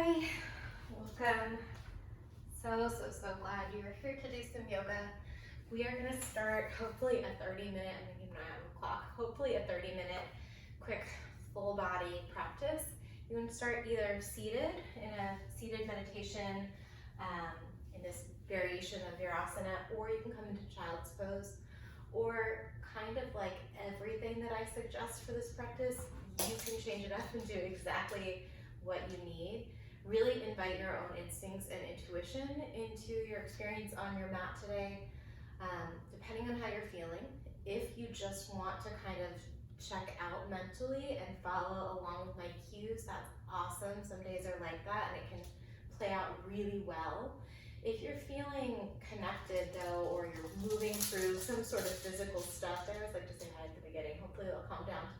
Hi, welcome. So glad you are here to do some yoga. We are gonna start hopefully a 30-minute, I'm gonna keep an eye on the clock, hopefully a 30-minute quick full body practice. You want to start either seated in a seated meditation in this variation of virasana, or you can come into child's pose, or kind of like everything that I suggest for this practice, you can change it up and do exactly what you need. Really invite your own instincts and intuition into your experience on your mat today, depending on how you're feeling. If you just want to kind of check out mentally and follow along with my cues, that's awesome. Some days are like that and it can play out really well. If you're feeling connected though, or you're moving through some sort of physical stuff, I always like to say hi at the beginning, hopefully it'll calm down.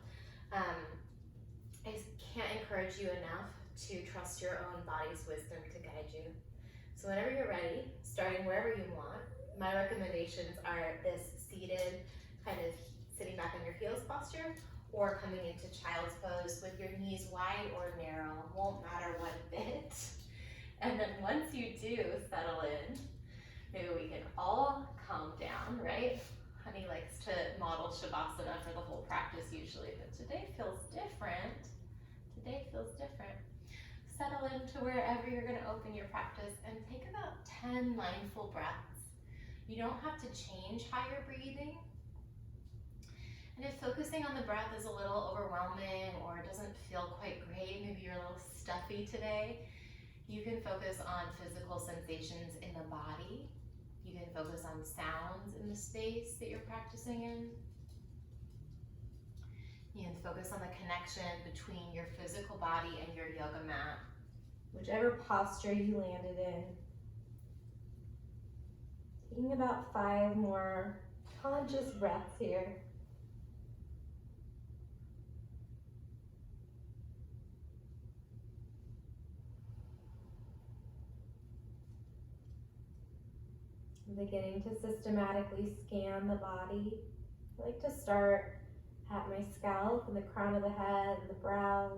I can't encourage you enough to trust your own body's wisdom to guide you. So whenever you're ready, starting wherever you want, my recommendations are this seated, kind of sitting back on your heels posture, or coming into child's pose with your knees wide or narrow, won't matter what bit. And then once you do settle in, maybe we can all calm down, right? Honey likes to model Shavasana for the whole practice usually, but today feels different. Today feels different. Settle into wherever you're gonna open your practice and take about 10 mindful breaths. You don't have to change how you're breathing. And if focusing on the breath is a little overwhelming or doesn't feel quite great, maybe you're a little stuffy today, you can focus on physical sensations in the body. You can focus on sounds in the space that you're practicing in. You can focus on the connection between your physical body and your yoga mat, whichever posture you landed in. Taking about 5 more conscious breaths here. Beginning to systematically scan the body. I like to start at my scalp and the crown of the head and the brow,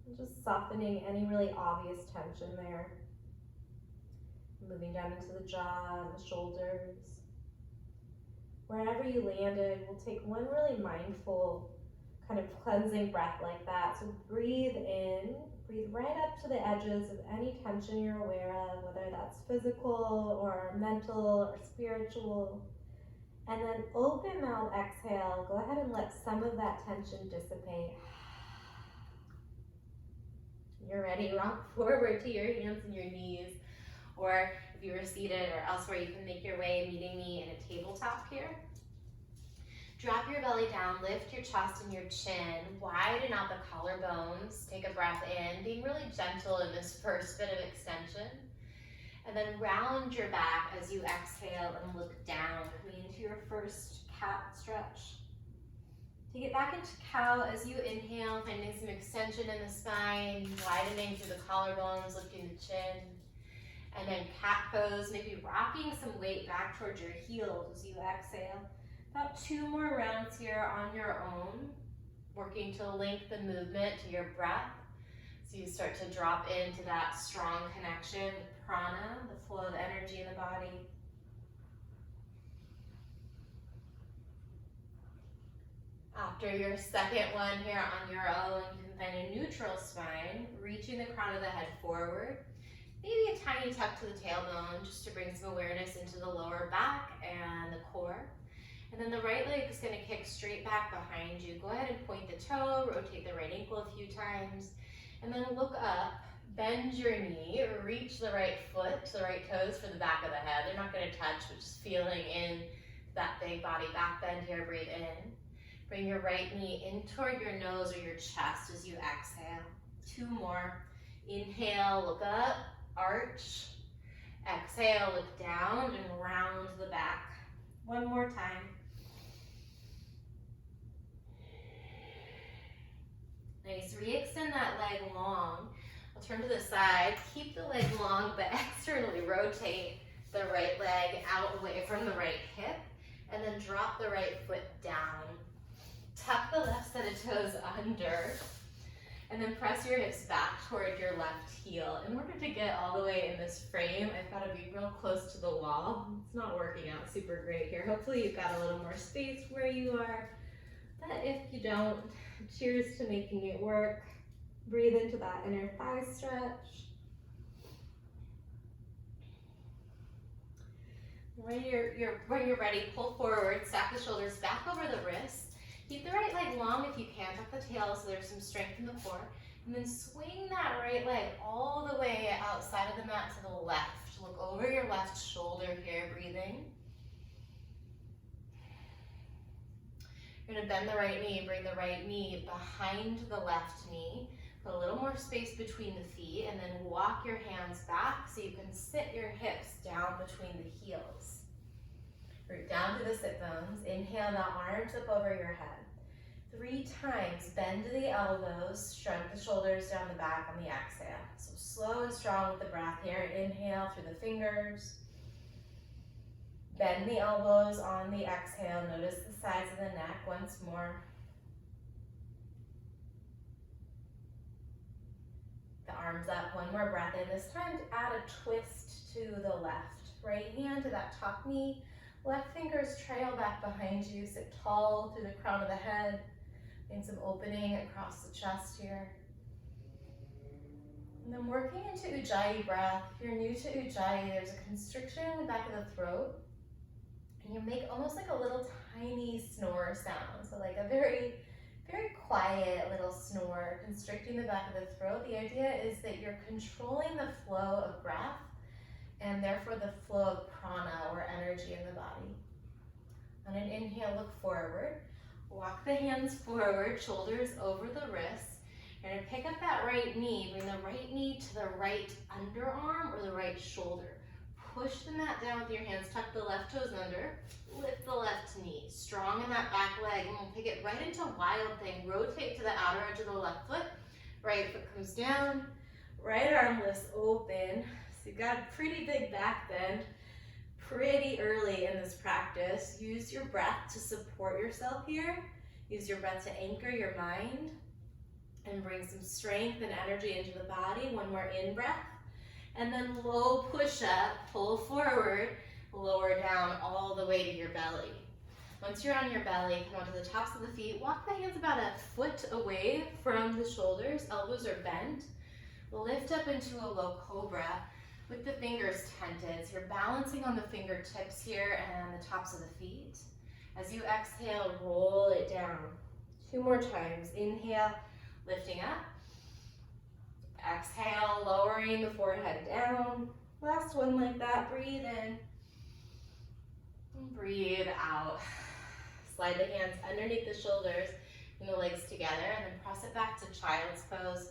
and just softening any really obvious tension there. Moving down into the jaw and the shoulders. Wherever you landed, we'll take one really mindful kind of cleansing breath like that. So breathe in, breathe right up to the edges of any tension you're aware of, whether that's physical or mental or spiritual. And then open mouth exhale, go ahead and let some of that tension dissipate. You're ready, rock forward to your hands and your knees, or if you were seated or elsewhere, you can make your way meeting me in a tabletop here. Drop your belly down, lift your chest and your chin, widen out the collarbones, take a breath in, being really gentle in this first bit of extension. And then round your back as you exhale and look down, coming into your first cat stretch. Take it back into cow as you inhale, finding some extension in the spine, widening through the collarbones, lifting the chin. And then cat pose, maybe rocking some weight back towards your heels as you exhale. About 2 more rounds here on your own, working to link the movement to your breath. So you start to drop into that strong connection with prana, the flow of energy in the body. After your second one here on your own, you can find a neutral spine, reaching the crown of the head forward. Maybe a tiny tuck to the tailbone, just to bring some awareness into the lower back and the core. And then the right leg is gonna kick straight back behind you. Go ahead and point the toe, rotate the right ankle a few times, and then look up, bend your knee, reach the right foot to the right toes for the back of the head. They're not gonna touch, but just feeling in that big body back bend here, breathe in. Bring your right knee in toward your nose or your chest as you exhale. 2 more. Inhale, look up, arch. Exhale, look down and round the back. 1 more time. Nice, re-extend that leg long. I'll turn to the side, keep the leg long, but externally rotate the right leg out away from the right hip, and then drop the right foot down. Tuck the left set of toes under, And then press your hips back toward your left heel. In order to get all the way in this frame, I've got to be real close to the wall. It's not working out super great here. Hopefully you've got a little more space where you are. But if you don't, cheers to making it work. Breathe into that inner thigh stretch. When you're ready, pull forward, stack the shoulders back over the wrists. Keep the right leg long if you can, tuck the tail so there's some strength in the core. And then swing that right leg all the way outside of the mat to the left. Look over your left shoulder here, breathing. You're gonna bend the right knee, bring the right knee behind the left knee. Put a little more space between the feet, and then walk your hands back so you can sit your hips down between the heels. Root down to the sit bones. Inhale, now arms up over your head. 3 times, bend the elbows, shrug the shoulders down the back on the exhale. So slow and strong with the breath here. Inhale through the fingers. Bend the elbows on the exhale. Notice the sides of the neck once more. The arms up, one more breath in. This time to add a twist to the left. Right hand to that top knee. Left fingers trail back behind you. Sit tall through the crown of the head. And some opening across the chest here. And then working into Ujjayi breath. If you're new to Ujjayi, there's a constriction in the back of the throat. And you make almost like a little tiny snore sound. So like a very, very quiet little snore, constricting the back of the throat. The idea is that you're controlling the flow of breath and therefore the flow of prana or energy in the body. On an inhale, look forward. Walk the hands forward, shoulders over the wrists. You're gonna pick up that right knee, bring the right knee to the right underarm or the right shoulder. Push the mat down with your hands, tuck the left toes under, lift the left knee. Strong in that back leg, and we'll pick it right into Wild Thing. Rotate to the outer edge of the left foot. Right foot comes down, right arm lifts open. So you've got a pretty big back bend. Pretty early in this practice. Use your breath to support yourself here. Use your breath to anchor your mind and bring some strength and energy into the body. One more in breath. And then low push up, pull forward, lower down all the way to your belly. Once you're on your belly, come onto the tops of the feet. Walk the hands about a foot away from the shoulders. Elbows are bent. Lift up into a low cobra. With the fingers tented, so you're balancing on the fingertips here and the tops of the feet. As you exhale, roll it down. 2 more times. Inhale, lifting up. Exhale, lowering the forehead down. Last one like that. Breathe in. And breathe out. Slide the hands underneath the shoulders and the legs together, and then press it back to child's pose.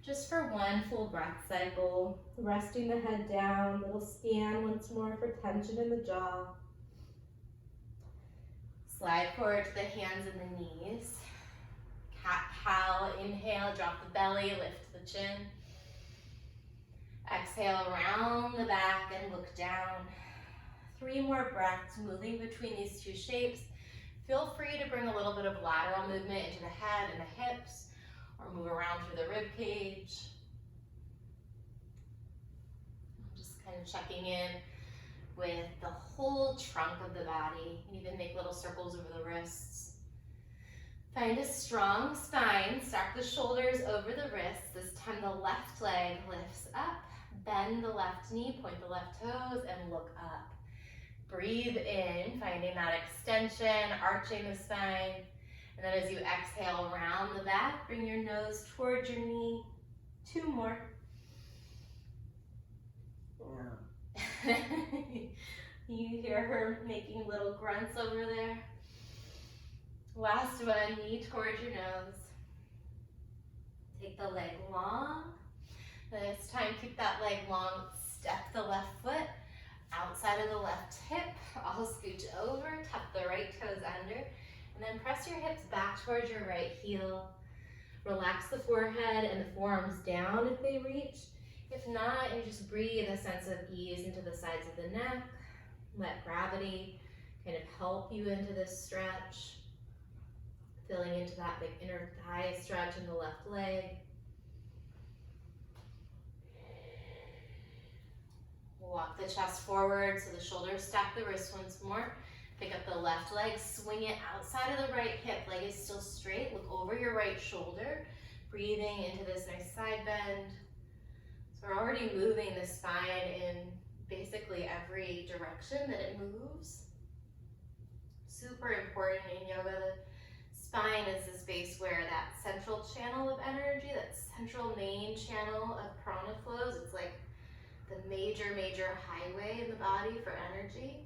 Just for 1 full breath cycle, resting the head down, little scan once more for tension in the jaw. Slide forward to the hands and the knees. Cat-cow, inhale, drop the belly, lift the chin. Exhale, round the back and look down. 3 more breaths, moving between these 2 shapes. Feel free to bring a little bit of lateral movement into the head and the hips, or move around through the rib cage. Just kind of checking in with the whole trunk of the body. You can even make little circles over the wrists. Find a strong spine. Stack the shoulders over the wrists. This time the left leg lifts up. Bend the left knee, point the left toes, and look up. Breathe in, finding that extension, arching the spine. And then as you exhale, round the back, bring your nose towards your knee. 2 more. You hear her making little grunts over there. Last one, knee towards your nose. Take the leg long. This time, keep that leg long. Step the left foot outside of the left hip. I'll scooch over, tuck the right toes under. And then press your hips back towards your right heel. Relax the forehead and the forearms down if they reach. If not, you just breathe a sense of ease into the sides of the neck. Let gravity kind of help you into this stretch. Filling into that big inner thigh stretch in the left leg. the chest forward so the shoulders stack the wrists once more. Pick up the left leg, swing it outside of the right hip. Leg is still straight. Look over your right shoulder. Breathing into this nice side bend. So we're already moving the spine in basically every direction that it moves. Super important in yoga. The spine is the space where that central channel of energy, that central main channel of prana flows. It's like the major highway in the body for energy.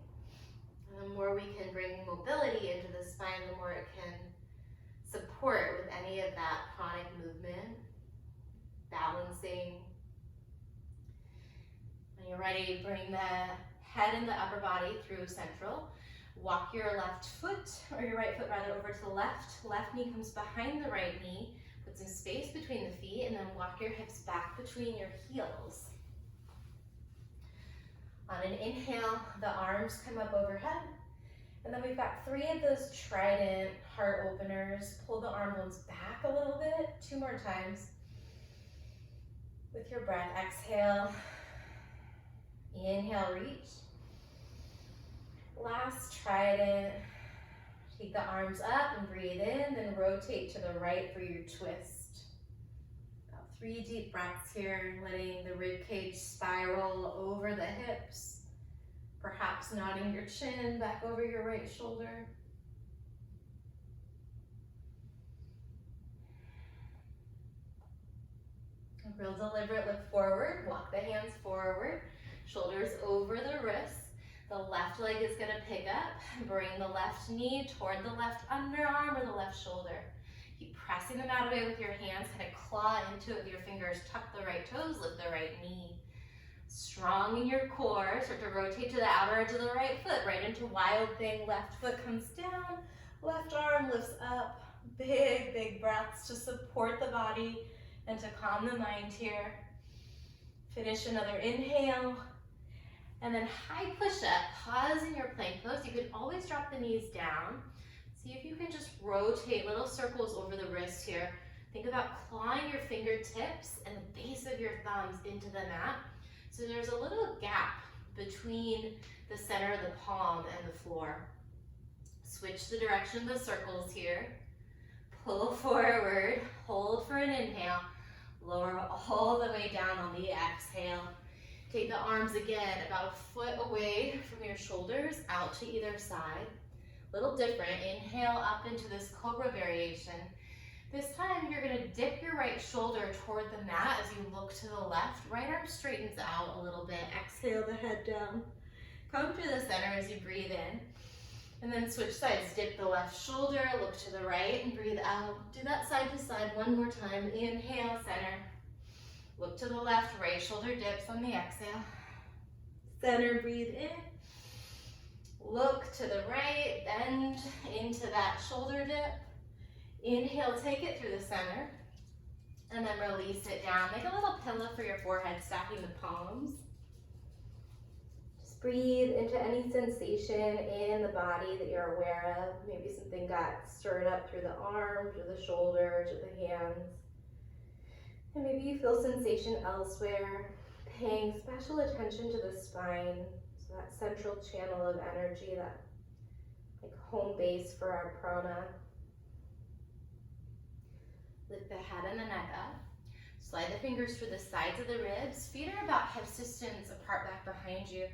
And the more we can bring mobility into the spine, the more it can support with any of that pranic movement, balancing. When you're ready, bring the head and the upper body through central. Walk your left foot, or your right foot rather, over to the left. Left knee comes behind the right knee. Put some space between the feet, and then walk your hips back between your heels. On an inhale, the arms come up overhead. And then we've got 3 of those trident heart openers. Pull the arm bones back a little bit. 2 more times. With your breath, exhale. Inhale, reach. Last trident. Take the arms up and breathe in, then rotate to the right for your twist. 3 deep breaths here, letting the rib cage spiral over the hips. Perhaps nodding your chin back over your right shoulder. A real deliberate look forward. Walk the hands forward, shoulders over the wrists. The left leg is going to pick up. Bring the left knee toward the left underarm or the left shoulder. Keep pressing them out away with your hands, kind of claw into it with your fingers, tuck the right toes, lift the right knee. Strong in your core, start to rotate to the outer edge of the right foot, right into wild thing. Left foot comes down, left arm lifts up. Big breaths to support the body and to calm the mind here. Finish another inhale. And then high push-up, pause in your plank pose. You can always drop the knees down. See if you can just rotate little circles over the wrist here. Think about clawing your fingertips and the base of your thumbs into the mat. So there's a little gap between the center of the palm and the floor. Switch the direction of the circles here. Pull forward, hold for an inhale. Lower all the way down on the exhale. Take the arms again about a foot away from your shoulders, out to either side. Little different. Inhale up into this cobra variation. This time you're going to dip your right shoulder toward the mat as you look to the left. Right arm straightens out a little bit. Exhale the head down. Come through the center as you breathe in. And then switch sides. Dip the left shoulder, look to the right, and breathe out. Do that side to side one more time. Inhale, center. Look to the left, right shoulder dips on the exhale. Center, breathe in. Look to the right, bend into that shoulder dip. Inhale, take it through the center. And then release it down. Make a little pillow for your forehead, stacking the palms. Just breathe into any sensation in the body that you're aware of. Maybe something got stirred up through the arms, or the shoulders, or the hands. And maybe you feel sensation elsewhere, paying special attention to the spine, so that central channel of energy, that like home base for our prana. Lift the head and the neck up. Slide the fingers through the sides of the ribs. Feet are about hip distance apart back behind you.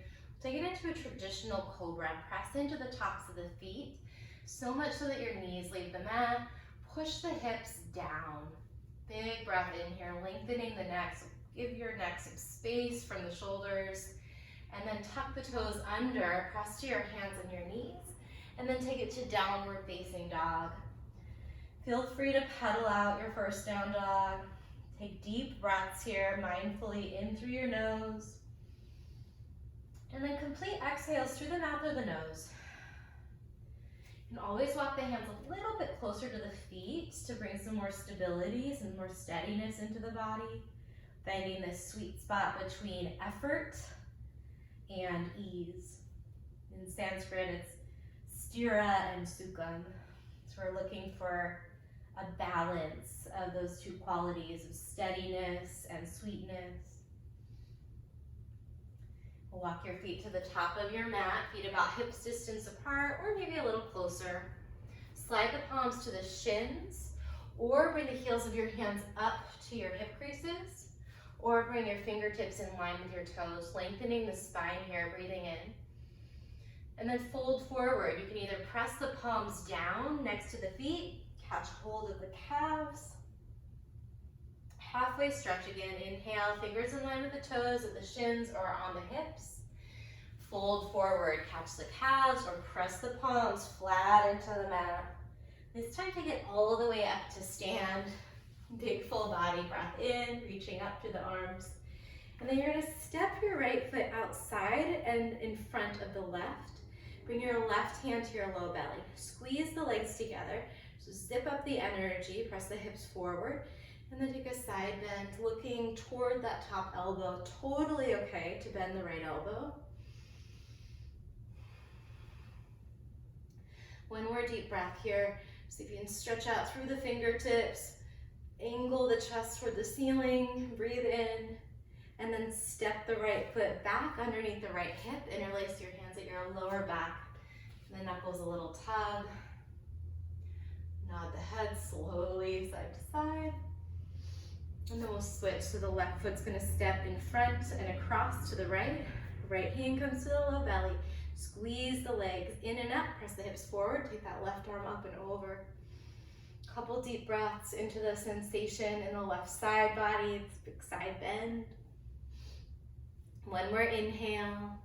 Take it into a traditional cobra. Press into the tops of the feet, so much so that your knees leave the mat. Push the hips down. Big breath in here, lengthening the neck. So give your neck some space from the shoulders. And then tuck the toes under, press to your hands and your knees. And then take it to downward facing dog. Feel free to pedal out your first down dog. Take deep breaths here, mindfully in through your nose. And then complete exhales through the mouth or the nose. You can always walk the hands a little bit closer to the feet to bring some more stability, some more steadiness into the body. Finding this sweet spot between effort and ease. In Sanskrit, it's stira and sukham. So we're looking for a balance of those two qualities of steadiness and sweetness. Walk your feet to the top of your mat, feet about hips distance apart or maybe a little closer. Slide the palms to the shins or bring the heels of your hands up to your hip creases or bring your fingertips in line with your toes, lengthening the spine here, breathing in. And then fold forward. You can either press the palms down next to the feet, catch hold of the calves. Halfway stretch again. Inhale, fingers in line with the toes at the shins or on the hips. Fold forward, catch the calves or press the palms flat into the mat. This time take it all the way up to stand. Big full body breath in, reaching up to the arms. And then you're gonna step your right foot outside and in front of the left. Bring your left hand to your low belly. Squeeze the legs together. So zip up the energy, press the hips forward. And then take a side bend, looking toward that top elbow. Totally okay to bend the right elbow. One more deep breath here. See if you can stretch out through the fingertips, angle the chest toward the ceiling, breathe in, and then step the right foot back underneath the right hip. Interlace your hands at your lower back. And the knuckles a little tug. Nod the head slowly side to side. And then we'll switch. So the left foot's gonna step in front and across to the right. Right hand comes to the low belly. Squeeze the legs in and up. Press the hips forward. Take that left arm up and over. Couple deep breaths into the sensation in the left side body. It's a big side bend. One more inhale.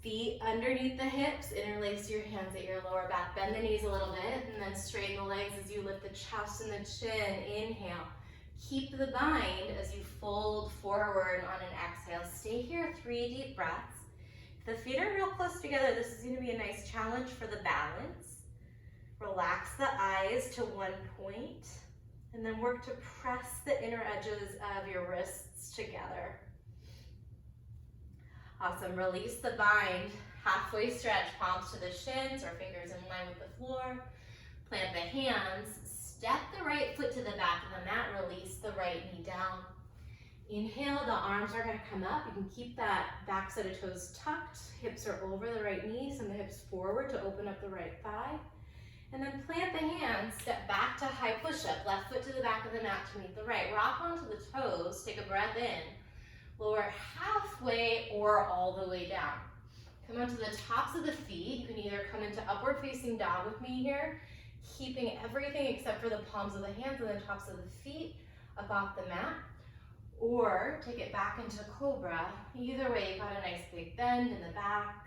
Feet underneath the hips. Interlace your hands at your lower back. Bend the knees a little bit and then straighten the legs as you lift the chest and the chin. Inhale. Keep the bind as you fold forward on an exhale. Stay here, 3 deep breaths. If the feet are real close together, this is going to be a nice challenge for the balance. Relax the eyes to one point and then work to press the inner edges of your wrists together. Awesome, release the bind. Halfway stretch, palms to the shins or fingers in line with the floor. Plant the hands. Step the right foot to the back of the mat, release the right knee down. Inhale, the arms are gonna come up. You can keep that back set of toes tucked. Hips are over the right knees and the hips forward to open up the right thigh. And then plant the hands, step back to high push-up. Left foot to the back of the mat to meet the right. Rock onto the toes, take a breath in. Lower halfway or all the way down. Come onto the tops of the feet. You can either come into upward facing dog with me here, keeping everything except for the palms of the hands and the tops of the feet up off the mat, or take it back into cobra. Either way, you've got a nice big bend in the back.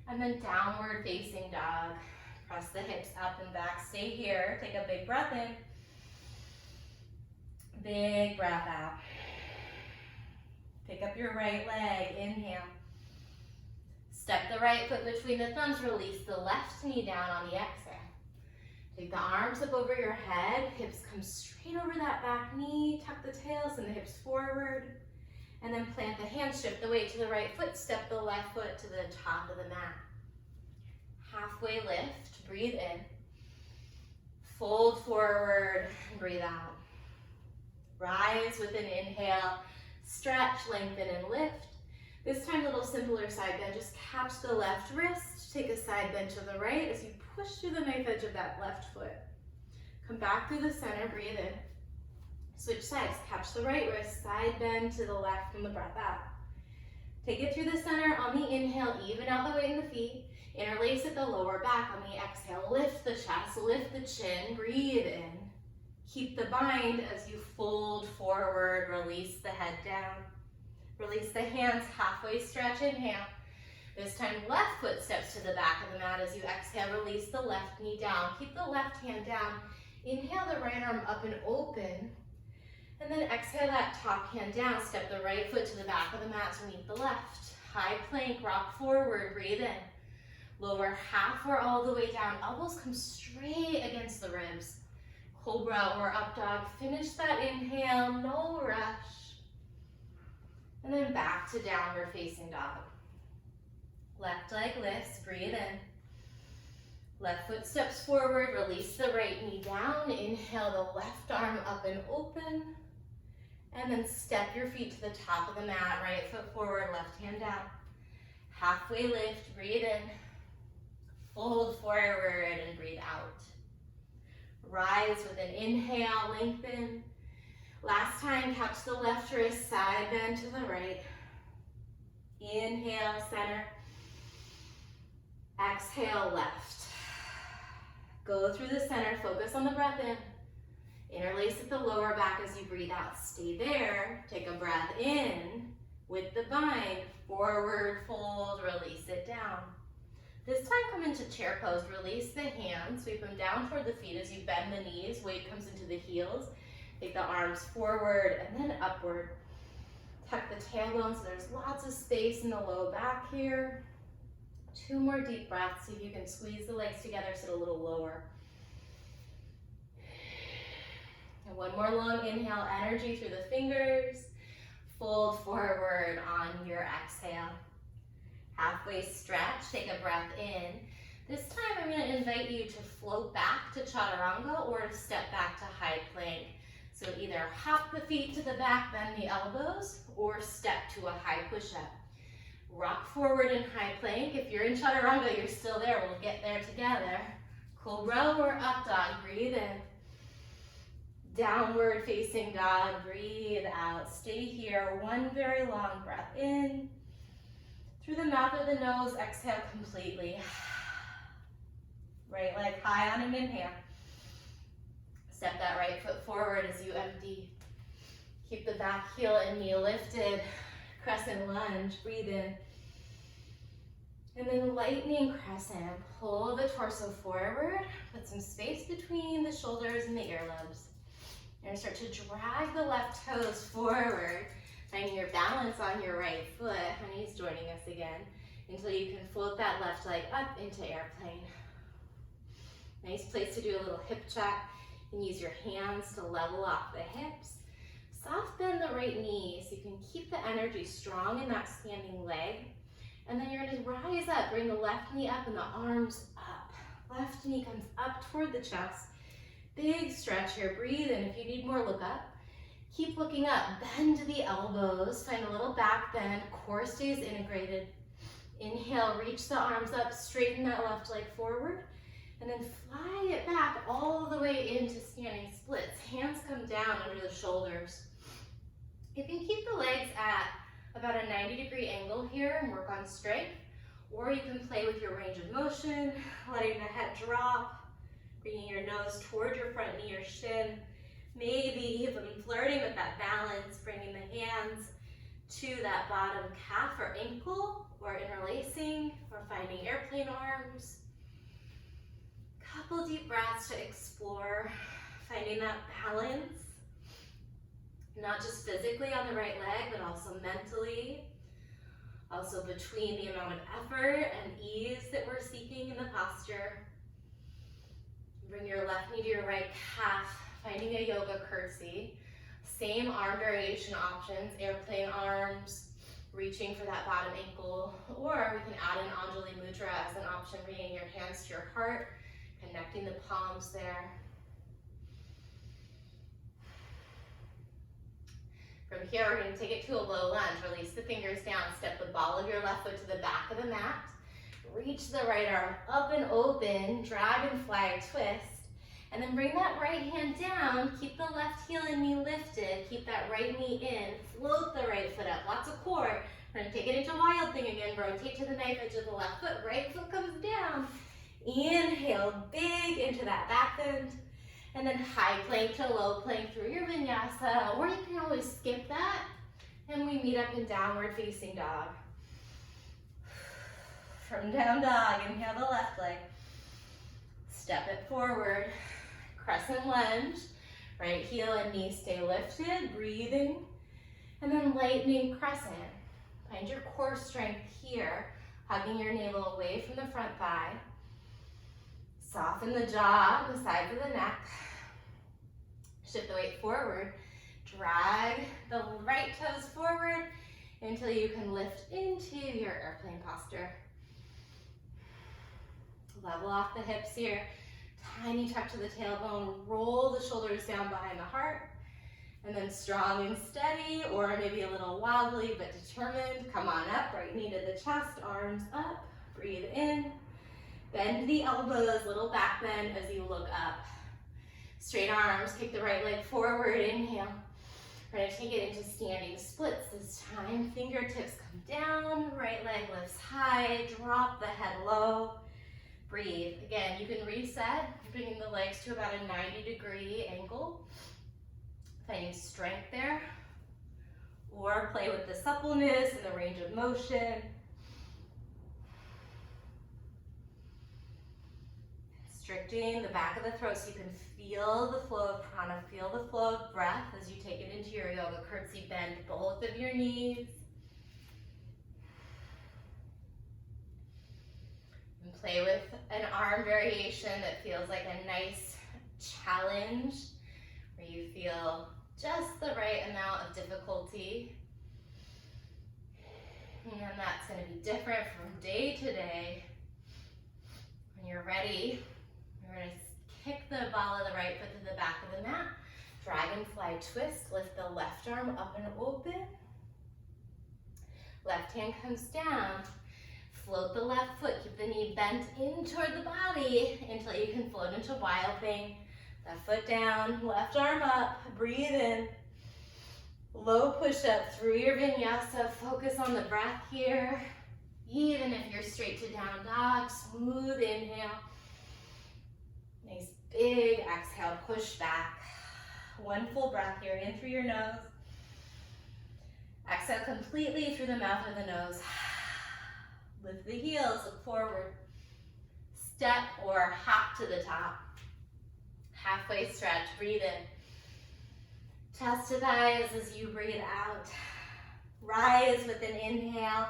And then downward facing dog. Press the hips up and back. Stay here. Take a big breath in. Big breath out. Pick up your right leg. Inhale. Step the right foot between the thumbs. Release the left knee down on the exhale. Take the arms up over your head. Hips come straight over that back knee. Tuck the tails and the hips forward. And then plant the hands. Shift the weight to the right foot. Step the left foot to the top of the mat. Halfway lift. Breathe in. Fold forward. Breathe out. Rise with an inhale. Stretch, lengthen, and lift. This time a little simpler side bend. Just catch the left wrist. Take a side bend to the right as you push through the knife edge of that left foot. Come back through the center, breathe in. Switch sides, catch the right wrist, side bend to the left from the breath out. Take it through the center on the inhale, even out the weight in the feet. Interlace at the lower back on the exhale. Lift the chest, lift the chin, breathe in. Keep the bind as you fold forward, release the head down. Release the hands, halfway stretch, inhale. This time, left foot steps to the back of the mat as you exhale. Release the left knee down. Keep the left hand down. Inhale the right arm up and open. And then exhale that top hand down. Step the right foot to the back of the mat to meet the left. High plank, rock forward, breathe in. Lower half or all the way down. Elbows come straight against the ribs. Cobra or up dog. Finish that inhale, no rush. And then back to downward facing dog. Left leg lifts, breathe in. Left foot steps forward, release the right knee down. Inhale the left arm up and open. And then step your feet to the top of the mat, right foot forward, left hand down. Halfway lift, breathe in. Fold forward and breathe out. Rise with an inhale, lengthen. Last time, catch the left wrist, side bend to the right. Inhale, center. Exhale, left. Go through the center, focus on the breath in. Interlace at the lower back as you breathe out. Stay there, take a breath in with the bind. Forward fold, release it down. This time come into chair pose, release the hands, sweep them down toward the feet as you bend the knees, weight comes into the heels. Take the arms forward and then upward. Tuck the tailbone so there's lots of space in the low back here. 2 more deep breaths, see if you can squeeze the legs together, sit a little lower. And 1 more long inhale, energy through the fingers. Fold forward on your exhale. Halfway stretch, take a breath in. This time I'm going to invite you to float back to chaturanga or to step back to high plank. So either hop the feet to the back, bend the elbows, or step to a high push-up. Rock forward in high plank. If you're in chaturanga, you're still there. We'll get there together. Cobra or up dog, breathe in. Downward facing dog, breathe out. Stay here, 1 very long breath in. Through the mouth or the nose, exhale completely. Right leg high on an inhale. Step that right foot forward as you empty. Keep the back heel and knee lifted. Crescent lunge, breathe in. And then lightning crescent. Pull the torso forward. Put some space between the shoulders and the earlobes. You're going to start to drag the left toes forward, finding your balance on your right foot. Honey's joining us again, until you can float that left leg up into airplane. Nice place to do a little hip check. You can use your hands to level off the hips. Soft bend the right knee so you can keep the energy strong in that standing leg. And then you're going to rise up, bring the left knee up and the arms up. Left knee comes up toward the chest. Big stretch here, breathe in. If you need more, look up. Keep looking up, bend the elbows, find a little back bend, core stays integrated. Inhale, reach the arms up, straighten that left leg forward, and then fly it back all the way into standing splits. Hands come down under the shoulders. You can keep the legs at about a 90-degree angle here and work on strength, or you can play with your range of motion, letting the head drop, bringing your nose toward your front knee or shin, maybe even flirting with that balance, bringing the hands to that bottom calf or ankle, or interlacing, or finding airplane arms. Couple deep breaths to explore, finding that balance, not just physically on the right leg, but also mentally, also between the amount of effort and ease that we're seeking in the posture. Bring your left knee to your right calf, finding a yoga curtsy. Same arm variation options, airplane arms, reaching for that bottom ankle, or we can add an Anjali Mudra as an option, bringing your hands to your heart, connecting the palms there. From here, we're going to take it to a low lunge. Release the fingers down, step the ball of your left foot to the back of the mat. Reach the right arm up and open, dragonfly twist, and then bring that right hand down. Keep the left heel and knee lifted. Keep that right knee in. Float the right foot up. Lots of core. We're going to take it into wild thing again. Rotate to the knife edge of the left foot. Right foot comes down. Inhale, big into that back bend. And then high plank to low plank through your vinyasa. Or you can always skip that. And we meet up in downward facing dog. From down dog, inhale the left leg. Step it forward. Crescent lunge. Right heel and knee stay lifted, breathing. And then lightning crescent. Find your core strength here, hugging your navel away from the front thigh. Soften the jaw, the sides of the neck. Shift the weight forward. Drag the right toes forward until you can lift into your airplane posture. Level off the hips here. Tiny tuck to the tailbone. Roll the shoulders down behind the heart. And then strong and steady, or maybe a little wobbly but determined. Come on up, right knee to the chest, arms up. Breathe in. Bend the elbows, little back bend as you look up. Straight arms, kick the right leg forward, inhale. We're gonna take it into standing splits this time. Fingertips come down, right leg lifts high, drop the head low. Breathe. Again, you can reset, bringing the legs to about a 90-degree angle. Finding strength there. Or play with the suppleness and the range of motion. Constricting the back of the throat so you can feel the flow of prana, feel the flow of breath as you take it into your yoga curtsy. Bend both of your knees. And play with an arm variation that feels like a nice challenge, where you feel just the right amount of difficulty. And that's going to be different from day to day. When you're ready, we're going to kick the ball of the right foot to the back of the mat. Dragonfly twist, lift the left arm up and open. Left hand comes down. Float the left foot, keep the knee bent in toward the body until you can float into wild thing. Left foot down, left arm up, breathe in. Low push up through your vinyasa, focus on the breath here. Even if you're straight to down dog, smooth inhale. Nice big exhale, push back. One full breath here, in through your nose. Exhale completely through the mouth or the nose. Lift the heels, look forward. Step or hop to the top. Halfway stretch, breathe in. Chest to thighs as you breathe out. Rise with an inhale.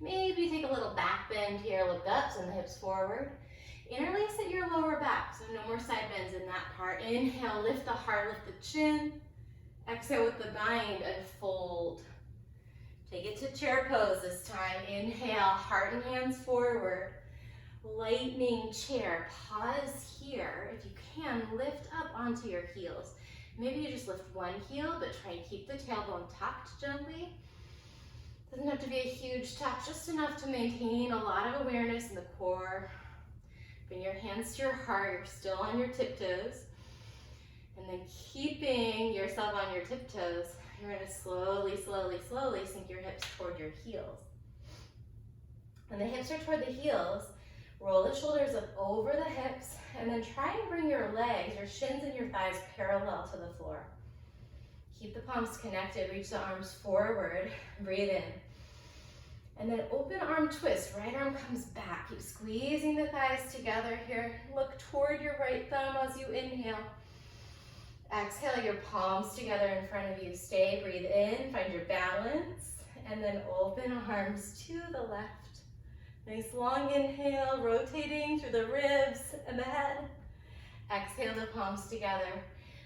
Maybe take a little back bend here, look up, send the hips forward. Interlace at your lower back, so no more side bends in that part. Inhale, lift the heart, lift the chin. Exhale with the bind and fold. Take it to chair pose this time. Inhale, heart and hands forward. Lightning chair, pause here. If you can, lift up onto your heels. Maybe you just lift one heel, but try and keep the tailbone tucked gently. Doesn't have to be a huge tuck, just enough to maintain a lot of awareness in the core. Bring your hands to your heart, you're still on your tiptoes. And then keeping yourself on your tiptoes, you're gonna slowly, slowly, slowly sink your hips toward your heels. When the hips are toward the heels, roll the shoulders up over the hips, and then try and bring your legs, your shins and your thighs parallel to the floor. Keep the palms connected, reach the arms forward, breathe in. And then open arm twist, right arm comes back. Keep squeezing the thighs together here. Look toward your right thumb as you inhale. Exhale, your palms together in front of you. Stay, breathe in, find your balance, and then open arms to the left. Nice long inhale, rotating through the ribs and the head. Exhale the palms together.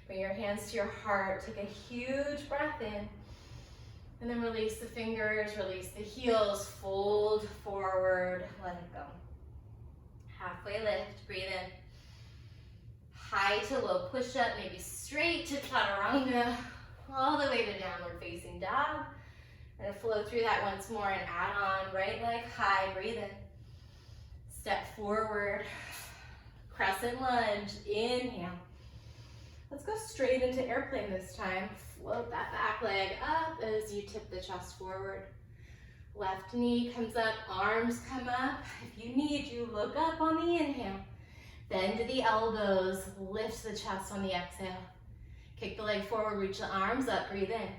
Bring your hands to your heart. Take a huge breath in. And then release the fingers, release the heels, fold forward, let it go. Halfway lift, breathe in. High to low push-up, maybe straight to chaturanga, all the way to downward facing dog. And flow through that once more and add on, right leg high, breathe in. Step forward, crescent lunge, inhale. Let's go straight into airplane this time. Float that back leg up as you tip the chest forward. Left knee comes up, arms come up. If you need, you look up on the inhale. Bend the elbows, lift the chest on the exhale. Kick the leg forward, reach the arms up, breathe in.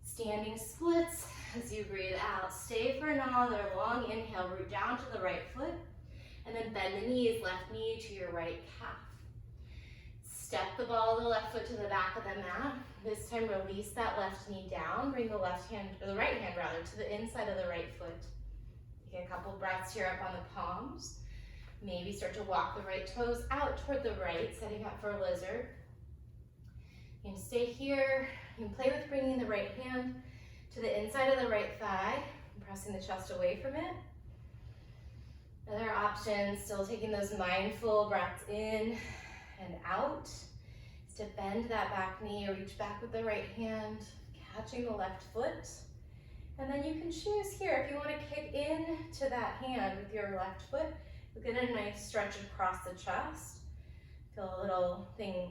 Standing splits as you breathe out. Stay for another long inhale, root down to the right foot, and then bend the knees, left knee to your right calf. Step the ball of the left foot to the back of the mat. This time release that left knee down, bring the left hand, or the right hand rather, to the inside of the right foot. Take a couple breaths here up on the palms. Maybe start to walk the right toes out toward the right, setting up for a lizard. You can stay here. You can play with bringing the right hand to the inside of the right thigh, and pressing the chest away from it. Other options, still taking those mindful breaths in and out. is to bend that back knee or reach back with the right hand, catching the left foot. And then you can choose here, if you want to kick into that hand with your left foot, you'll get a nice stretch across the chest. Feel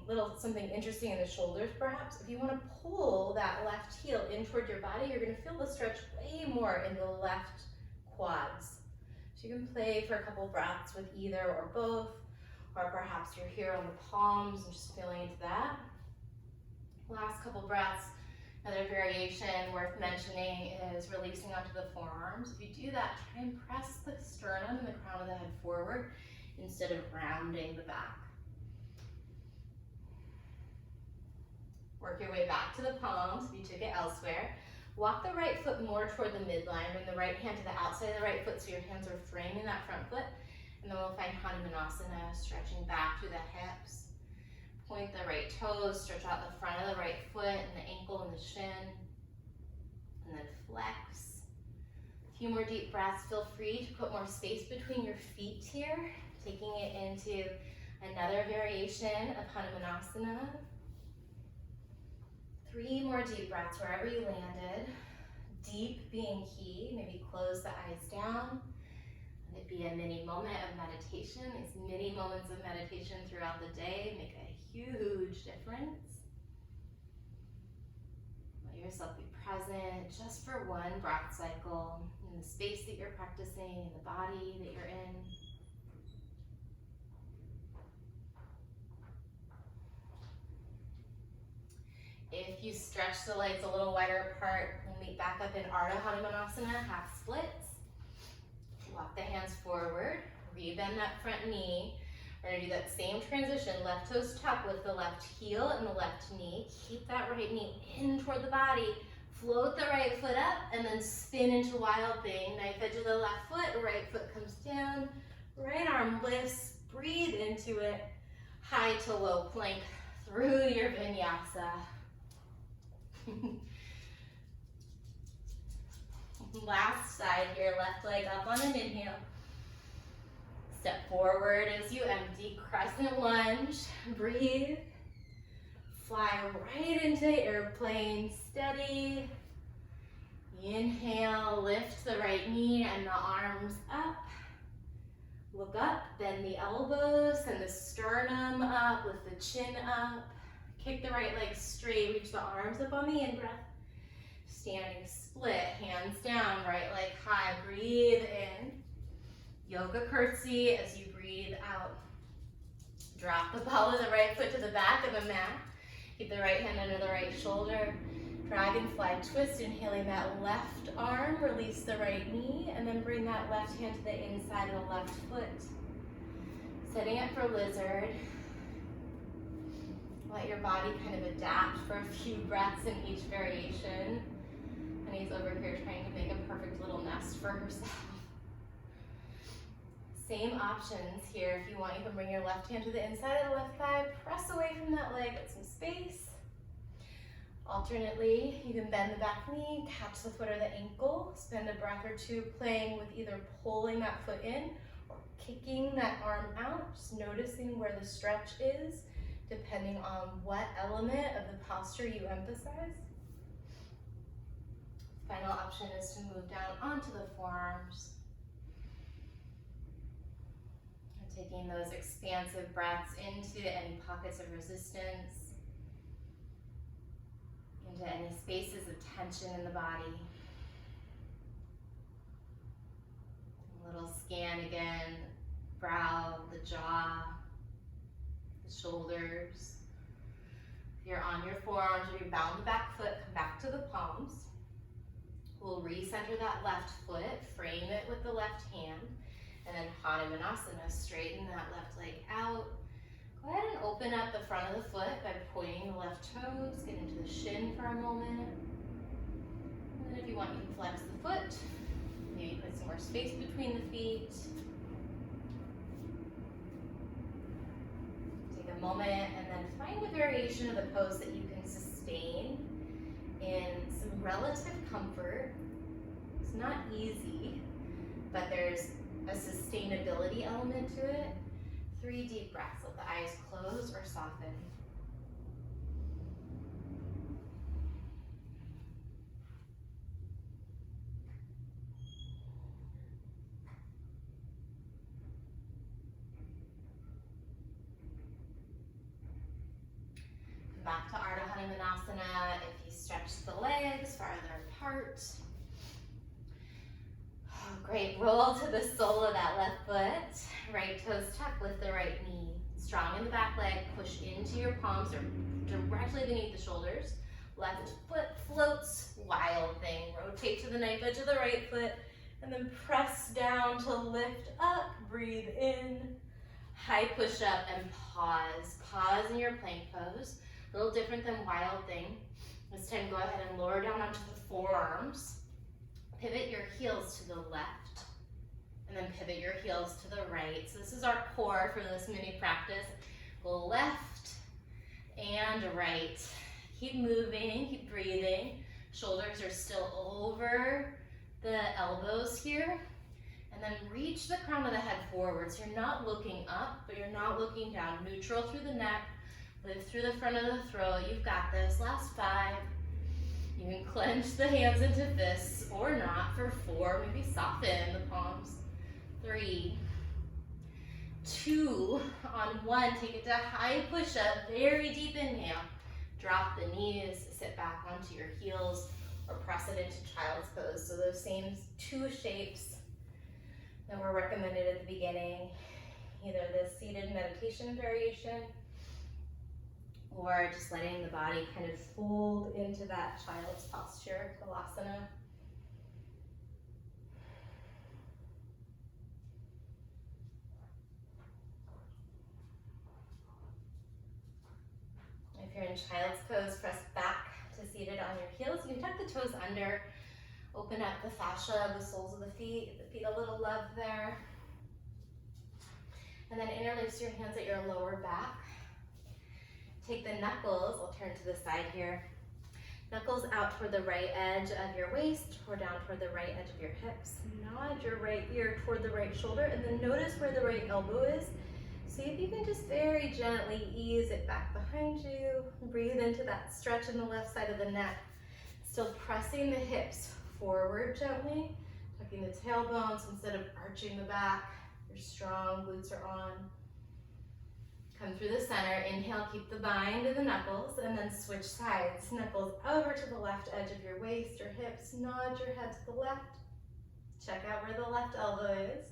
a something interesting in the shoulders perhaps. If you want to pull that left heel in toward your body, you're going to feel the stretch way more in the left quads. So you can play for a couple breaths with either or both, or perhaps you're here on the palms and just feeling into that. Last couple breaths. Another variation worth mentioning is releasing onto the forearms. If you do that, try and press the sternum and the crown of the head forward instead of rounding the back. Work your way back to the palms if you took it elsewhere. Walk the right foot more toward the midline. Bring the right hand to the outside of the right foot so your hands are framing that front foot. And then we'll find Hanumanasana, stretching back through the hips. Point the right toes, stretch out the front of the right foot and the ankle and the shin. And then flex. A few more deep breaths. Feel free to put more space between your feet here, taking it into another variation of Hanumanasana. 3 more deep breaths wherever you landed. Deep being key. Maybe close the eyes down. Let it be a mini moment of meditation. These mini moments of meditation throughout the day make a huge difference. Let yourself be present just for one breath cycle in the space that you're practicing, in the body that you're in. If you stretch the legs a little wider apart, we'll meet back up in Ardha Hanumanasana, half splits. Walk the hands forward, rebend that front knee. We're gonna do that same transition, left toes tuck with the left heel and the left knee. Keep that right knee in toward the body. Float the right foot up and then spin into Wild Thing. Knife edge of the left foot, right foot comes down, right arm lifts, breathe into it. High to low plank through your vinyasa. Last side here, left leg up on an inhale. Step forward as you empty, crescent lunge, breathe. Fly right into airplane, steady. Inhale, lift the right knee and the arms up. Look up, bend the elbows, send the sternum up, lift the chin up. Kick the right leg straight, reach the arms up on the in-breath. Standing split, hands down, right leg high, breathe in. Yoga curtsy as you breathe out. Drop the ball of the right foot to the back of the mat. Keep the right hand under the right shoulder. Dragonfly twist, inhaling that left arm, release the right knee, and then bring that left hand to the inside of the left foot. Setting up for lizard. Let your body kind of adapt for a few breaths in each variation. Honey's over here trying to make a perfect little nest for herself. Same options here. If you want, you can bring your left hand to the inside of the left thigh, press away from that leg, get some space. Alternately, you can bend the back knee, catch the foot or the ankle, spend a breath or two playing with either pulling that foot in or kicking that arm out, just noticing where the stretch is, depending on what element of the posture you emphasize. Final option is to move down onto the forearms. And taking those expansive breaths into any pockets of resistance, into any spaces of tension in the body. A little scan again, brow, the jaw, the shoulders. If you're on your forearms or you bound the back foot, come back to the palms. We'll recenter that left foot, frame it with the left hand, and then Hanumanasana, straighten that left leg out. Go ahead and open up the front of the foot by pointing the left toes, get into the shin for a moment. And then if you want, you can flex the foot, maybe put some more space between the feet. Take a moment and then find a variation of the pose that you can sustain in some relative comfort. It's not easy, but there's a sustainability element to it. 3 deep breaths. Let the eyes close or soften. Konasana if you stretch the legs farther apart. Oh, great, roll to the sole of that left foot. Right toes tuck, lift the right knee. Strong in the back leg, push into your palms or directly beneath the shoulders. Left foot floats, wild thing. Rotate to the knife edge of the right foot and then press down to lift up. Breathe in, high push up and pause. Pause in your plank pose. A little different than wild thing. This time go ahead and lower down onto the forearms. Pivot your heels to the left and then pivot your heels to the right. So this is our core for this mini practice. Go left and right. Keep moving, keep breathing. Shoulders are still over the elbows here. And then reach the crown of the head forward. So you're not looking up, but you're not looking down. Neutral through the neck, lift through the front of the throat. You've got this. Last 5. You can clench the hands into fists or not for 4. Maybe soften the palms. 3, 2, on 1. Take it to high push-up. Very deep inhale. Drop the knees, sit back onto your heels, or press it into child's pose. So those same 2 shapes that were recommended at the beginning, either the seated meditation variation or just letting the body kind of fold into that child's posture, Kalasana. If you're in child's pose, press back to seated on your heels. You can tuck the toes under, open up the fascia, the soles of the feet a little love there. And then interlace your hands at your lower back. Take the knuckles, I'll turn to the side here. Knuckles out toward the right edge of your waist or down toward the right edge of your hips. Nod your right ear toward the right shoulder and then notice where the right elbow is. See if you can just very gently ease it back behind you. Breathe into that stretch in the left side of the neck. Still pressing the hips forward gently, tucking the tailbones instead of arching the back. You're strong, glutes are on. Come through the center, inhale, keep the bind in the knuckles, and then switch sides. Knuckles over to the left edge of your waist or hips. Nod your head to the left. Check out where the left elbow is.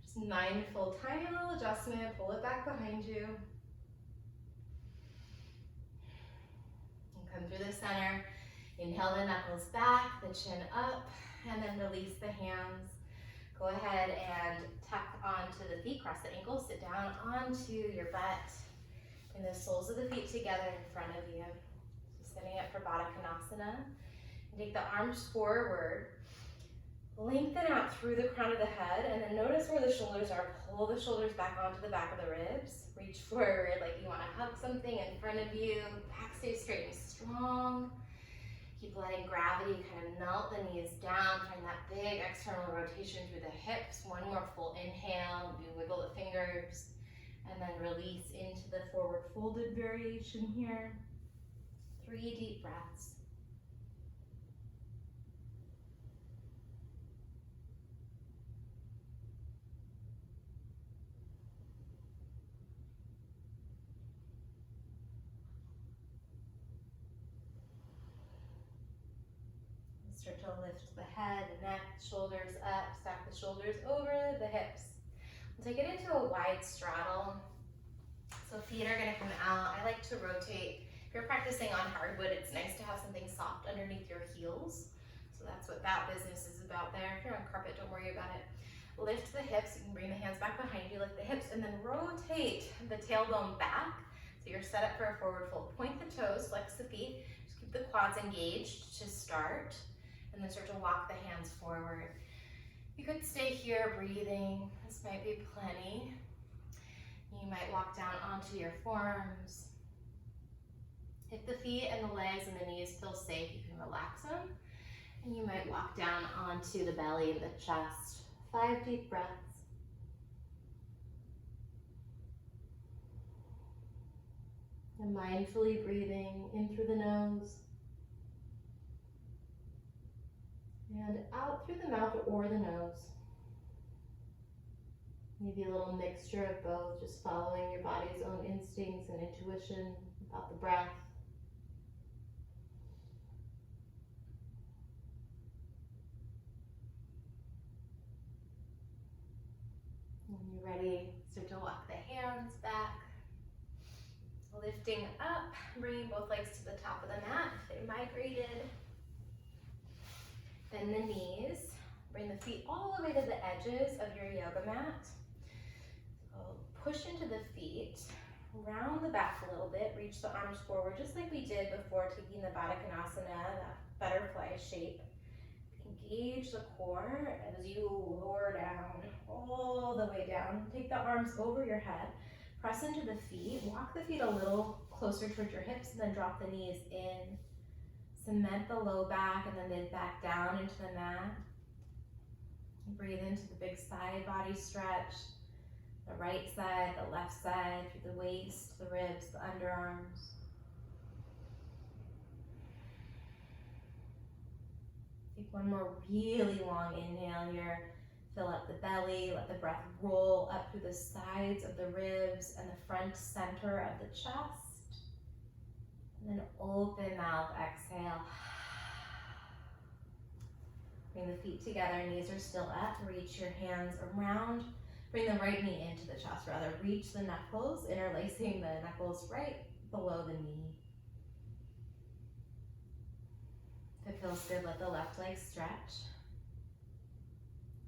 Just mindful, tiny little adjustment. Pull it back behind you. And come through the center. Inhale the knuckles back, the chin up, and then release the hands. Go ahead and tuck onto the feet, cross the ankles, sit down onto your butt. Bring the soles of the feet together in front of you. So setting up for Baddha Konasana. And take the arms forward. Lengthen out through the crown of the head, and then notice where the shoulders are. Pull the shoulders back onto the back of the ribs. Reach forward like you want to hug something in front of you. Back stays straight and strong. Keep letting gravity kind of melt the knees down. Find that big external rotation through the hips. One more full inhale. You wiggle the fingers. And then release into the forward folded variation here. 3 deep breaths. Start to lift the head, neck, shoulders up, stack the shoulders over the hips. We'll take it into a wide straddle. So feet are gonna come out. I like to rotate. If you're practicing on hardwood, it's nice to have something soft underneath your heels. So that's what that business is about there. If you're on carpet, don't worry about it. Lift the hips. You can bring the hands back behind you, lift the hips, and then rotate the tailbone back. So you're set up for a forward fold. Point the toes, flex the feet. Just keep the quads engaged to start. And then start to walk the hands forward. You could stay here breathing. This might be plenty. You might walk down onto your forearms. If the feet and the legs and the knees feel safe, you can relax them. And you might walk down onto the belly and the chest. 5 deep breaths. And mindfully breathing in through the nose. And out through the mouth or the nose. Maybe a little mixture of both, just following your body's own instincts and intuition about the breath. bringing both legs to the top of the mat if they migrated. Bend the knees. Bring the feet all the way to the edges of your yoga mat. So push into the feet. Round the back a little bit. Reach the arms forward just like we did before taking the Baddha Konasana, that butterfly shape. Engage the core as you lower down, all the way down. Take the arms over your head. Press into the feet. Walk the feet a little closer towards your hips and then drop the knees in. Cement the low back and then mid back down into the mat. Breathe into the big side body stretch. The right side, the left side, through the waist, the ribs, the underarms. Take one more really long inhale here. Fill up the belly, let the breath roll up through the sides of the ribs and the front center of the chest. And then open mouth, exhale. Bring the feet together, knees are still up. Reach your hands around. Bring the right knee into the chest, rather. Reach the knuckles, interlacing the knuckles right below the knee. If it feels good, let the left leg stretch.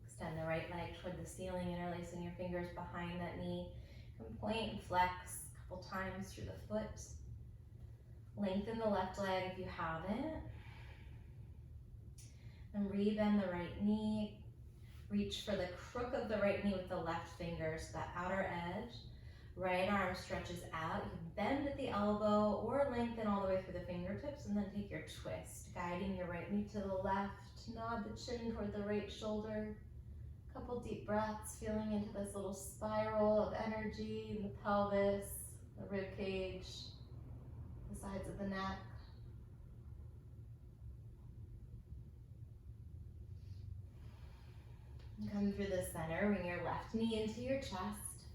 Extend the right leg toward the ceiling, interlacing your fingers behind that knee. You can point and flex a couple times through the foot. Lengthen the left leg if you haven't. And rebend the right knee. Reach for the crook of the right knee with the left fingers, that outer edge. Right arm stretches out. You can bend at the elbow or lengthen all the way through the fingertips and then take your twist, guiding your right knee to the left. Nod the chin toward the right shoulder. Couple deep breaths, feeling into this little spiral of energy in the pelvis, the rib cage, the sides of the neck. Come through the center, bring your left knee into your chest.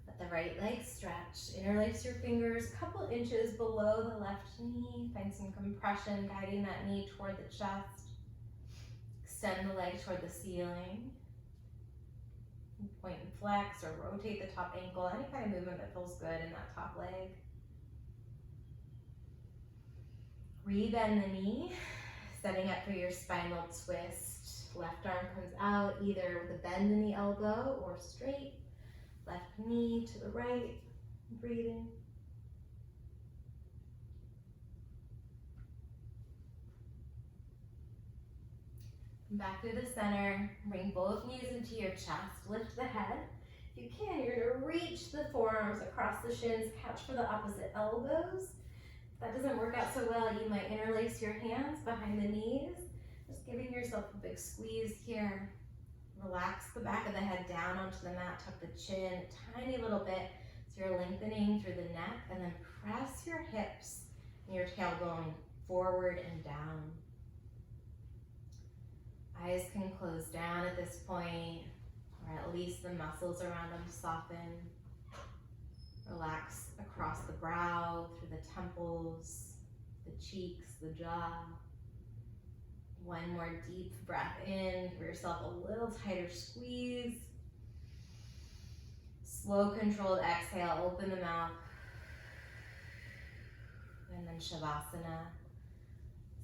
Let the right leg stretch. Interlace your fingers a couple inches below the left knee. Find some compression, guiding that knee toward the chest. Extend the leg toward the ceiling. Point and flex or rotate the top ankle, any kind of movement that feels good in that top leg. Rebend the knee, setting up for your spinal twist. Left arm comes out either with a bend in the elbow or straight. Left knee to the right, breathing. Back through the center, bring both knees into your chest, lift the head. If you can, you're gonna reach the forearms across the shins, catch for the opposite elbows. If that doesn't work out so well, you might interlace your hands behind the knees. Just giving yourself a big squeeze here. Relax the back of the head down onto the mat, tuck the chin a tiny little bit so you're lengthening through the neck, and then press your hips and your tailbone forward and down. Eyes can close down at this point, or at least the muscles around them soften. Relax across the brow, through the temples, the cheeks, the jaw. One more deep breath in, give yourself a little tighter squeeze. Slow, controlled exhale, open the mouth. And then Shavasana,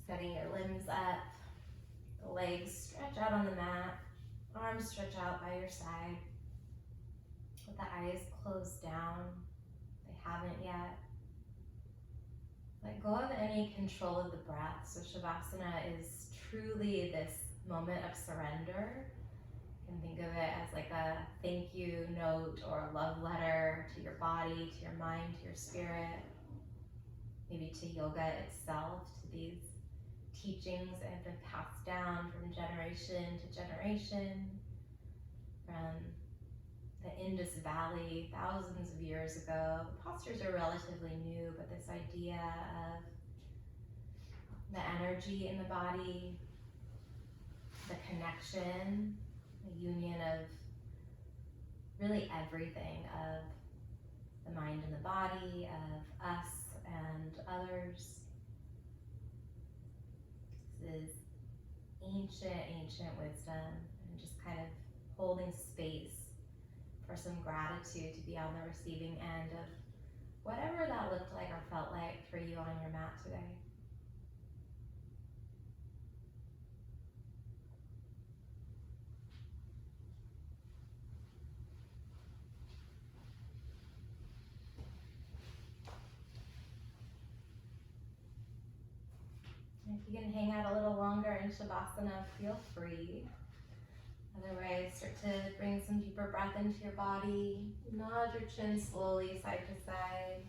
setting your limbs up. The legs stretch out on the mat, arms stretch out by your side. Let the eyes close down, they haven't yet. Let go of any control of the breath. So Shavasana is truly this moment of surrender. You can think of it as like a thank you note or a love letter to your body, to your mind, to your spirit, maybe to yoga itself, to these teachings that have been passed down from generation to generation, from the Indus Valley thousands of years ago. The postures are relatively new, but this idea of the energy in the body, the connection, the union of really everything, of the mind and the body, of us and others. This is ancient wisdom, and just kind of holding space for some gratitude to be on the receiving end of whatever that looked like or felt like for you on your mat today. And if you can hang out a little longer in Shavasana, feel free. Otherwise, start to bring some deeper breath into your body. Nod your chin slowly side to side.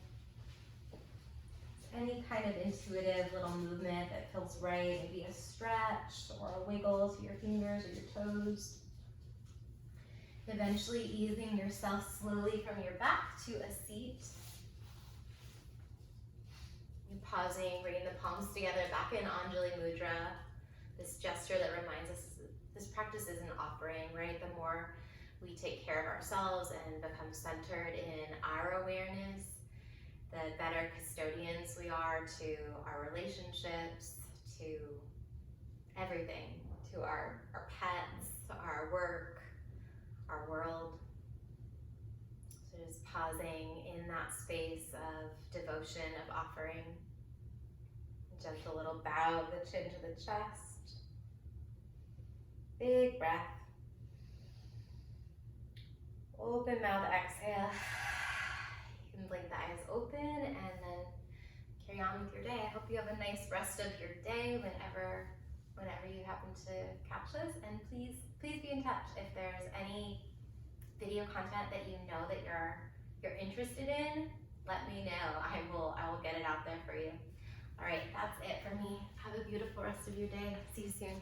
Any kind of intuitive little movement that feels right, maybe a stretch or a wiggle to your fingers or your toes. Eventually easing yourself slowly from your back to a seat. And pausing, bringing the palms together back in Anjali Mudra. This gesture that reminds us this practice is an offering, right? The more we take care of ourselves and become centered in our awareness, the better custodians we are to our relationships, to everything, to our pets, our work, our world. So just pausing in that space of devotion, of offering. A gentle little bow of the chin to the chest. Big breath. Open mouth, exhale. You can blink the eyes open and then carry on with your day. I hope you have a nice rest of your day whenever you happen to catch this. And please be in touch if there's any video content that you know that you're interested in. Let me know. I will get it out there for you. All right, that's it for me. Have a beautiful rest of your day. See you soon.